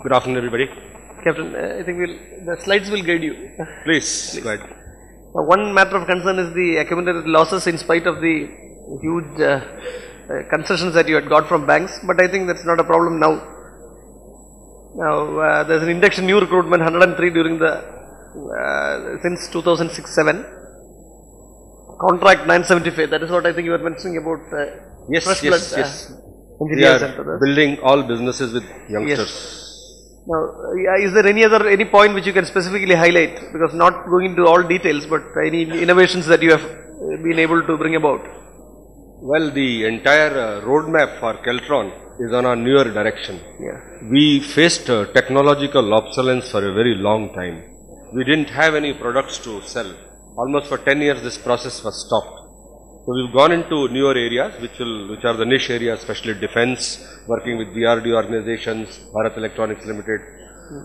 Good afternoon, everybody. Captain, I think the slides will guide you. Please, go ahead. One matter of concern is the accumulated losses in spite of the huge concessions that you had got from banks, but I think that's not a problem now. Now, there's an induction new recruitment 103 during the since 2006-7. Contract 975. That is what I think you were mentioning about Yes. We engineers are building all businesses with youngsters. Yes. Now, is there any point which you can specifically highlight? Because not going into all details, but any innovations that you have been able to bring about? Well, the entire roadmap for Keltron is on a newer direction. Yeah. We faced technological obsolescence for a very long time. We didn't have any products to sell. Almost for 10 years this process was stopped. So we've gone into newer areas which are the niche areas, especially defense, working with DRDO organizations, Bharat Electronics Limited.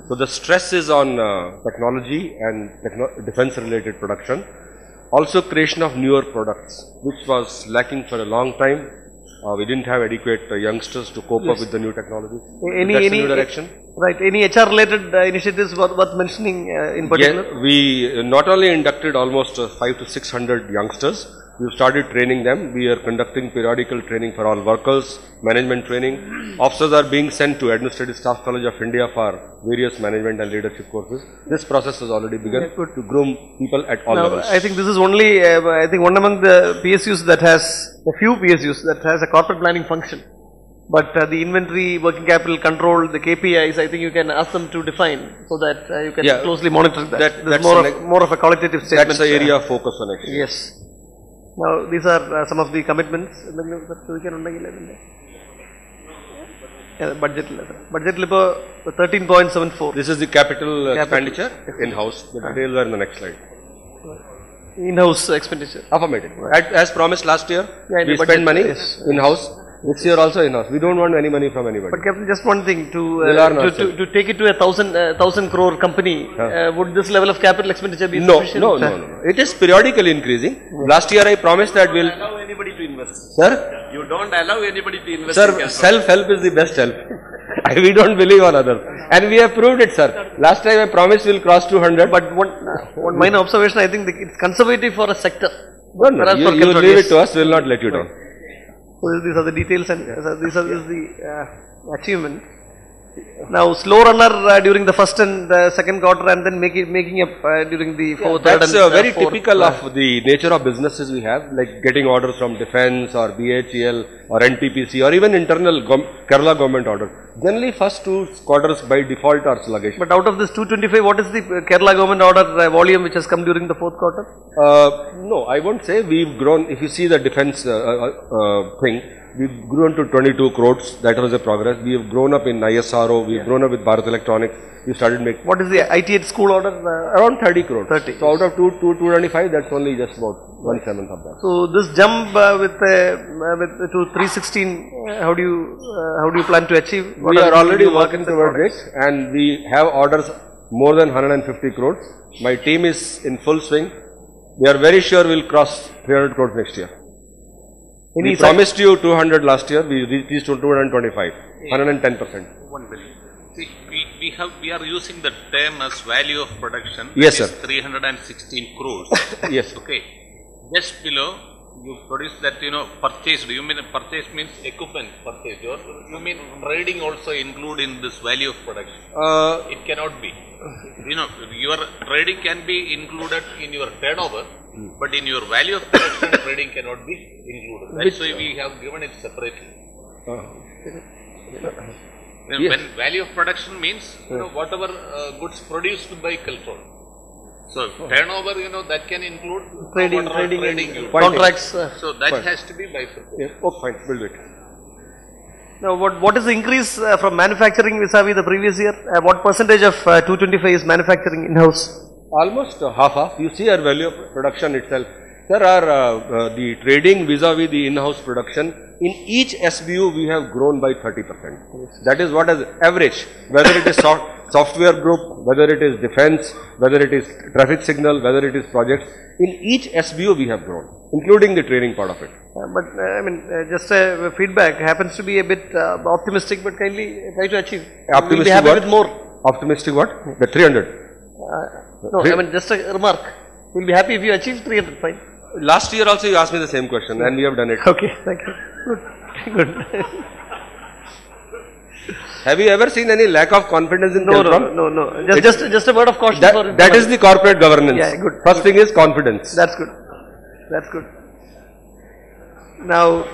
So the stress is on technology and defense related production. Also creation of newer products, which was lacking for a long time. We didn't have adequate youngsters to cope up with the new technologies. That's a new direction. Right. Any HR related initiatives worth mentioning in particular? Yeah, we not only inducted almost 500 to 600 youngsters. We've started training them. We are conducting periodical training for all workers, management training. Officers are being sent to Administrative Staff College of India for various management and leadership courses. This process has already begun to groom people at all levels. I think this is only, I think one among the PSUs that has, a few PSUs that has a corporate planning function. But the inventory, working capital control, the KPIs, I think you can ask them to define so that you can closely monitor that. That's more of a qualitative statement. That's the area of focus on it. Yes. Now, these are some of the commitments. Budget 13.74. This is the capital expenditure in-house. The details are in the next slide. In-house expenditure. Affirmative. As promised last year, we spend money in-house. This year also in-house. We don't want any money from anybody. But Captain, just one thing, to take it to a 1,000 crore company, would this level of capital expenditure be sufficient? No. It is periodically increasing. Last year I promised that we'll... allow anybody to invest. Sir? You don't allow anybody to invest. Sir, self-help is the best help. We don't believe on others. And we have proved it, sir. Last time I promised we'll cross 200. But one minor observation, I think it's conservative for a sector. No. You leave it to us, we'll not let you down. So these are the details and this is the achievement. Now, slow runner during the first and second quarter, and then making up during the fourth. That's very typical of the nature of businesses we have, like getting orders from defense or BHEL or NTPC or even internal Kerala government orders. Generally, first two quarters by default are sluggish. But out of this 225, what is the Kerala government order volume which has come during the fourth quarter? No, I won't say we've grown. If you see the defense thing, we've grown to 22 crores. That was a progress. We have grown up in ISRO. We've grown up with Bharat Electronics. We started making. What is the IT school order? Around 30 crores. 30. So out of 225, that's only just about 1/7 of that. So this jump with to 316, how do you plan to achieve? We are already working towards it, and we have orders more than 150 crores. My team is in full swing. We are very sure we'll cross 300 crores next year. We promised you 200 last year. We reached 225, 110%. 1 billion. See, we are using the term as value of production. Yes, sir. 316 crores. Yes. Okay. Just below, you produce that, purchased. You mean purchase means equipment purchased. You mean trading also include in this value of production? It cannot be. Your trading can be included in your turnover, but in your value of production, trading cannot be included. That's why we have given it separately. When value of production means, whatever goods produced by Keltron. So, turnover, that can include trading contracts. So, that has to be bifurcated. Yes. Oh, fine. Build it. Now, what is the increase from manufacturing vis-a-vis the previous year? What percentage of 225 is manufacturing in-house? Almost half. You see our value of production itself. There are the trading vis-a-vis the in-house production. In each SBU, we have grown by 30%. That is what is average. Whether it is software group, whether it is defense, whether it is traffic signal, whether it is projects, in each SBO we have grown, including the training part of it. Just a feedback happens to be a bit optimistic, but kindly try to achieve. Optimistic we'll be happy what? with more. Optimistic what? The 300. No, just a remark. We'll be happy if you achieve 300, fine. Last year also you asked me the same question and we have done it. Okay, thank you. Good. Have you ever seen any lack of confidence in Keltron? No. Just a word of caution. That is the corporate governance. Yeah, good. First thing is confidence. That's good. Now,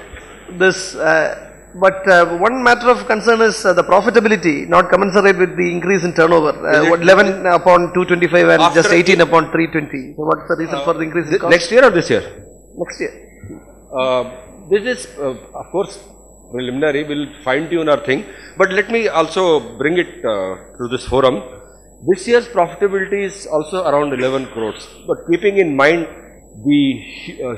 this, one matter of concern is the profitability, not commensurate with the increase in turnover. 11 upon 225 and just 18 upon 320. So, what's the reason for the increase in cost? Next year or this year? Next year. This is, of course, preliminary. We'll fine tune our thing. But let me also bring it to this forum. This year's profitability is also around 11 crores. But keeping in mind the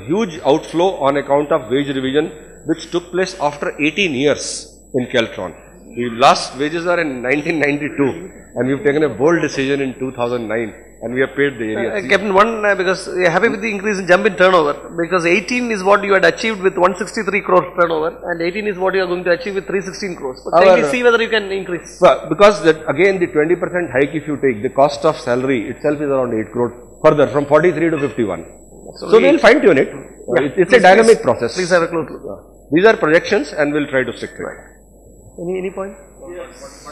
huge outflow on account of wage revision which took place after 18 years in Keltron. The last wages are in 1992 and we've taken a bold decision in 2009 and we have paid the area. Captain, because we are happy with the increase in jump in turnover, because 18 is what you had achieved with 163 crores turnover and 18 is what you are going to achieve with 316 crores. But kindly see whether you can increase. Because again the 20% hike if you take, the cost of salary itself is around 8 crores further from 43 to 51. So we'll fine tune it. Yeah, it's a dynamic process. Please have a close look. These are projections and we'll try to stick to it. Any point? Yes.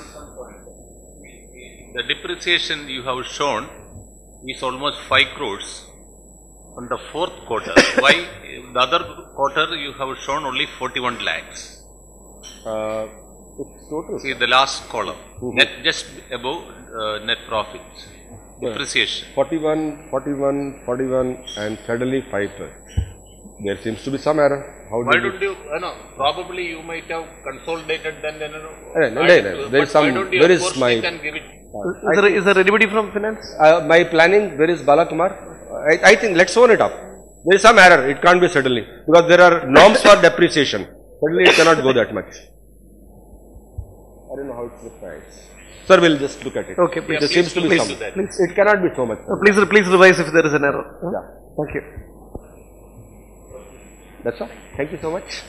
The depreciation you have shown is almost 5 crores on the fourth quarter. Why the other quarter you have shown only 41 lakhs? It's total. See the last column, net just above net profits. Depreciation. 41 and suddenly 5. There seems to be some error. Why don't you, probably you might have consolidated then, there is some, where is my, is there anybody from finance? My planning, where is Balakumar? I think, let's own it up. There is some error, it can't be suddenly, because there are norms for depreciation. Suddenly it cannot go that much. I don't know how it's required. Sir, we'll just look at it. Okay, please. There seems to be some. It cannot be so much. Please revise if there is an error. Yeah. Thank you. That's all. Thank you so much.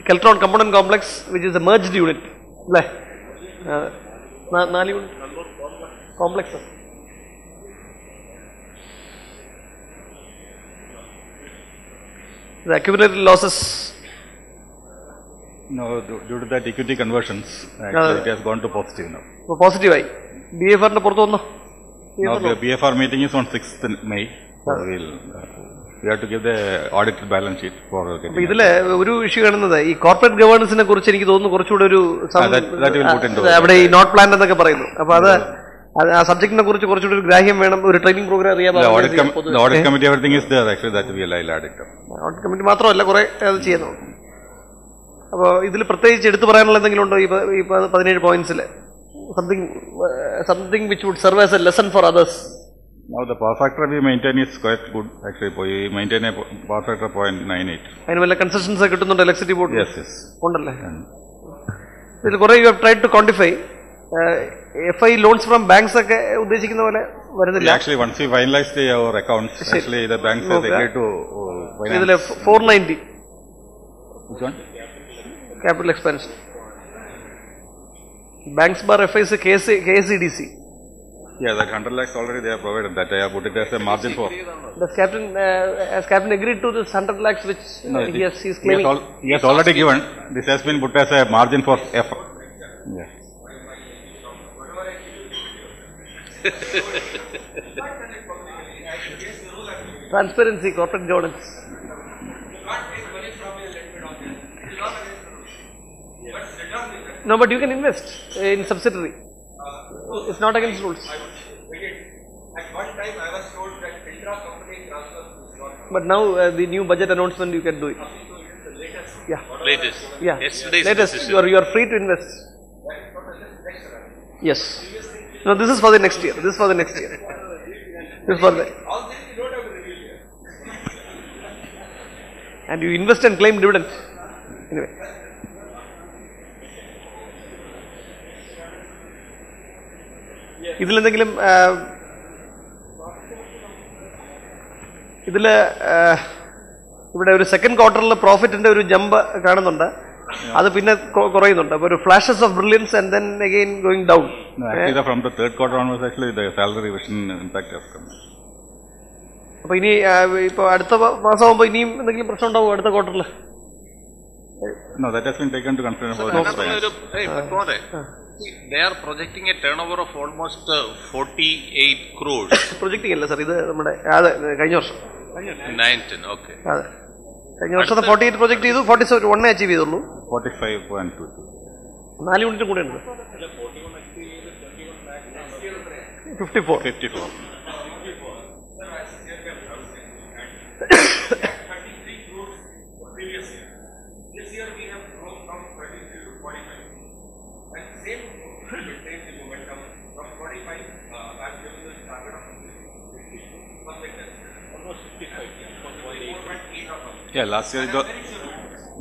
Keltron Component Complex, which is a merged unit. Complex. The accumulated losses. No, due to that equity conversions, actually it has gone to positive now. Positive I. BFR na porthu vanno? Now the BFR meeting is on 6th May. So we have to give the audited balance sheet for getting it. ഇതിലെ ഒരു issue കാണുന്നത് ഈ corporate ഗവേണൻസിനെ കുറിച്ച് എനിക്ക് തോന്നുന്നു കുറച്ചുകൂടെ ഒരു അവിടെ ഈ നോട്ട് പ്ലാൻ എന്നൊക്കെ പറയുന്നു. അപ്പൊ അത് ആ സബ്ജക്റ്റിനെ കുറിച്ച് കുറച്ചുകൂടി ഒരു ഗ്രാഹ്യം വേണം, ഒരു ട്രെയിനിങ് പ്രോഗ്രാം അറിയാം. Audit committee everything is there actually, that will add it up. Audit committee മാത്രമല്ല കുറെ അത് ചെയ്യുന്നു. അപ്പോൾ ഇതിൽ പ്രത്യേകിച്ച് എടുത്തു പറയാനുള്ള എന്തെങ്കിലും ഉണ്ടോ ഈ 17 പോയിന്റ്സിൽ? Something which would serve as a lesson for others. Now the power factor we maintain is quite good actually. We maintain a power factor 0.98. അതിന് വല്ല കൺസെഷൻസ് കിട്ടുന്നുണ്ടോ ഇലക്ട്രിസിറ്റി ബോർഡ്? Yes. ഉണ്ടല്ലേ? ഇതിൽ കുറെ you have tried to quantify. FI loans from banks ഒക്കെ ഉദ്ദേശിക്കുന്ന പോലെ വരുന്നില്ല. Actually once we finalized our accounts, actually the banks have agreed to finance. ഇതിലെ 490. Which one? Capital expansion. Banks bar FIs KSEDC. Yeah, that 100 lakhs already they have provided. That I have put it as a margin for. Does has Captain agreed to this 100 lakhs which he is claiming? He has already given. This has been put as a margin for F. Yeah. Transparency, corporate governance. No, but you can invest in subsidiary. It's not against rules. At one time I was told that intra-company transfer is not. But now the new budget announcement you can do it. Yeah. Latest. Yeah. Yesterday's Latest. decision. You are free to invest. Yes. No, this is for the next year. This is for the next year. This is for the. All this you don't have to reveal here. And you invest and claim dividend. Anyway. ഇതിലെന്തെങ്കിലും ഇവിടെ ഒരു second ക്വാർട്ടറിൽ പ്രോഫിറ്റിന്റെ ഒരു jump കാണുന്നുണ്ട്. അത് പിന്നെ കുറയുന്നുണ്ട്. അപ്പോൾ ഒരു flashes of brilliance and then again going down. From the third quarter onwards actually the salary revision impact has come. അപ്പോൾ ഇനി ഇപ്പോൾ അടുത്ത മാസമാകുമ്പോൾ ഇനിയും എന്തെങ്കിലും പ്രശ്നം ഉണ്ടാവും അടുത്ത ക്വാർട്ടറിൽ? No, that has been taken to consider for They are projecting a turnover of almost 48 crores. Projecting അല്ല സാർ, ഇത് നമ്മുടെ കഴിഞ്ഞ വർഷം 19, okay. അതെ, കഴിഞ്ഞ വർഷത്തെ 48 പ്രൊജക്ട് ചെയ്തു, 47 1 അച്ചീവ് ചെയ്തുള്ളൂ. 45.2. 4 യൂണിറ്റും കൂടെ ഉണ്ട്. 54. This year we have grown from 33 to 45. And same maintain the momentum from 45. I've given the target of 50. Almost 55. 44.8 of us. Yeah, last year it was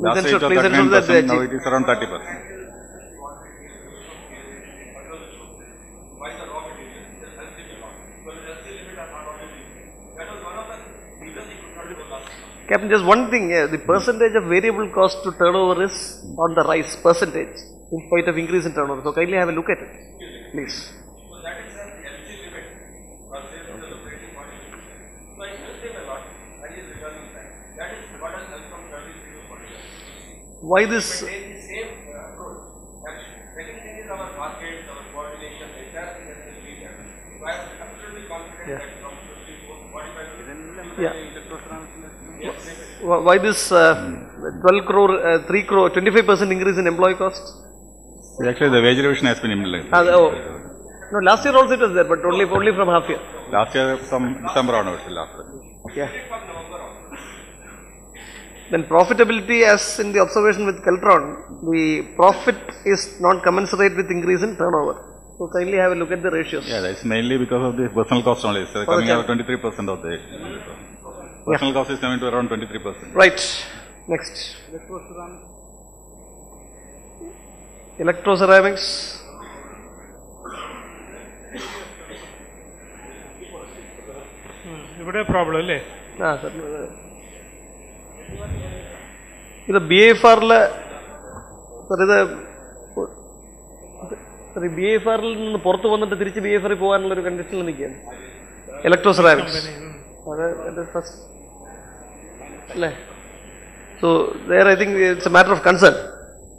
39%, now it is around 30%. Why the raw material? The LC limit. Because the LC limit are not already. That was one of the reasons he could not do last year. Captain, just one thing, the percentage of variable cost to turnover is on the rise, percentage, in spite of increase in turnover. So kindly have a look at it, please. So that is the LC limit. Sales is the operating body. So I still save a lot. I is returning back. That is what has helped from 33 to 45. Why this? Maintain the same approach. Second thing is our markets, our coordination, entire thing has been redone. So I am absolutely confident that from 54 to 45. Yeah. Why this 12 crore, 3 crore, 25% increase in employee cost? Actually, the wage revision has been implemented. No, last year also it was there, but only from half year. Last year, from December onwards, last year. Yeah. Then profitability, as in the observation with Keltron, the profit is not commensurate with increase in turnover. So kindly have a look at the ratios. Yeah, that's mainly because of the personal cost only. So coming out 23% of the personal cost is coming to around 23%. Right. Next. Electroceramics. ഇവിടെ problem അല്ലേ? Sir, ഇത് BIFR-ല് BIFR-ൽ നിന്ന് പുറത്ത് വന്നിട്ട് തിരിച്ച് BIFR-ൽ പോകാനുള്ള ഒരു കണ്ടീഷനിൽ നിൽക്കുകയാണ്. ഇലക്ട്രോസെറാമിക്സ് അത് ഫസ്റ്റ് അല്ലേ? So there I think it's a matter of concern,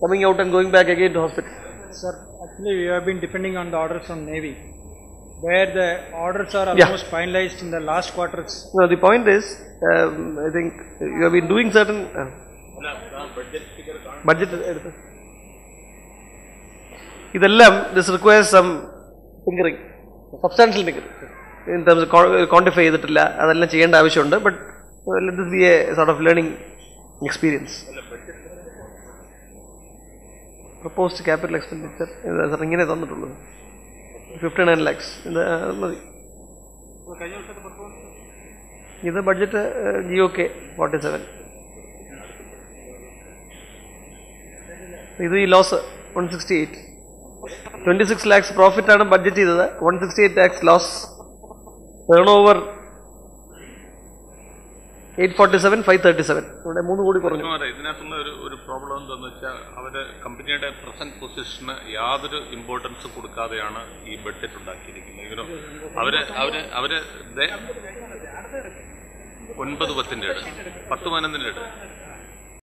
coming out and going back again to hospital. Sir, actually we have been depending on the orders from Navy, where the orders are almost finalized in the last quarters. No, the point is, I think you have been doing certain budget. ഇതെല്ലാം this requires some tinkering, substantial tinkering. In terms of quantify ചെയ്തിട്ടില്ല, അതെല്ലാം ചെയ്യേണ്ട ആവശ്യമുണ്ട്. But let this be a sort of learning experience. Proposed capital expenditure ഇങ്ങനെ തന്നിട്ടുള്ളൂ 59 lakhs. മതി. ഇത് budget GOK 47. ഇത് ഈ ലോസ് 168. 26 lakhs പ്രോഫിറ്റ് ആണ് ബഡ്ജറ്റ് ചെയ്തത്, 168 lakhs ലോസ്. Turn over 847, 537. ഇവിടെ 3 കോടി കുറഞ്ഞു. ഇതിനകത്തുള്ള ഒരു പ്രോബ്ലം എന്താണെന്ന് വെച്ചാൽ അവര് കമ്പനിയുടെ പ്രസന്റ് പൊസിഷന് യാതൊരു ഇമ്പോർട്ടൻസ് കൊടുക്കാതെയാണ് ഈ ബഡ്ജറ്റ് ഉണ്ടാക്കിയിരിക്കുന്നത്. അവര് 9-10 10-11 ഇട്